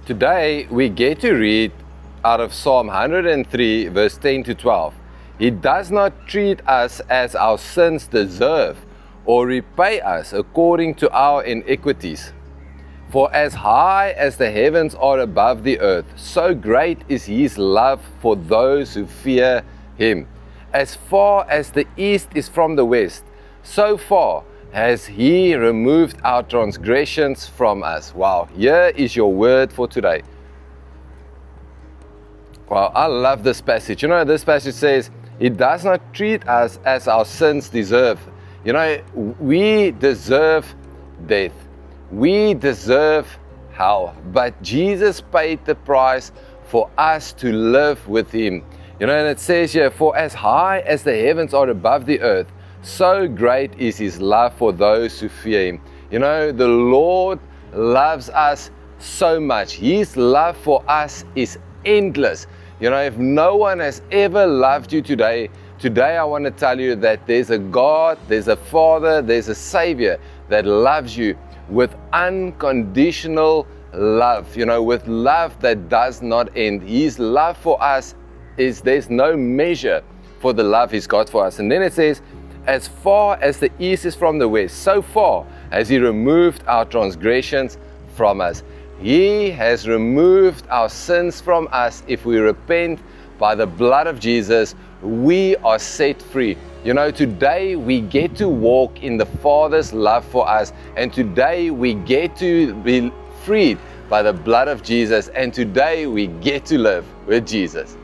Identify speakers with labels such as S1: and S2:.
S1: Today we get to read out of Psalm 103 verse 10 to 12. He does not treat us as our sins deserve or repay us according to our iniquities. For as high as the heavens are above the earth, so great is His love for those who fear Him. As far as the east is from the west, so far has He removed our transgressions from us. Wow, here is your word for today. Wow, I love this passage. You know, this passage says, He does not treat us as our sins deserve. You know, we deserve death. We deserve hell. But Jesus paid the price for us to live with Him. You know, and it says here, for as high as the heavens are above the earth, so great is His love for those who fear Him. You know, the Lord loves us so much. His love for us is endless. You know, if no one has ever loved you today I want to tell you that there's a God, there's a Father, there's a Savior that loves you with unconditional love. You know, with love that does not end. His love for us there's no measure for the love He's got for us. And then it says, as far as the east is from the west, so far has He removed our transgressions from us. He has removed our sins from us. If we repent by the blood of Jesus, we are set free. You know, today we get to walk in the Father's love for us, and today we get to be freed by the blood of Jesus, and today we get to live with Jesus.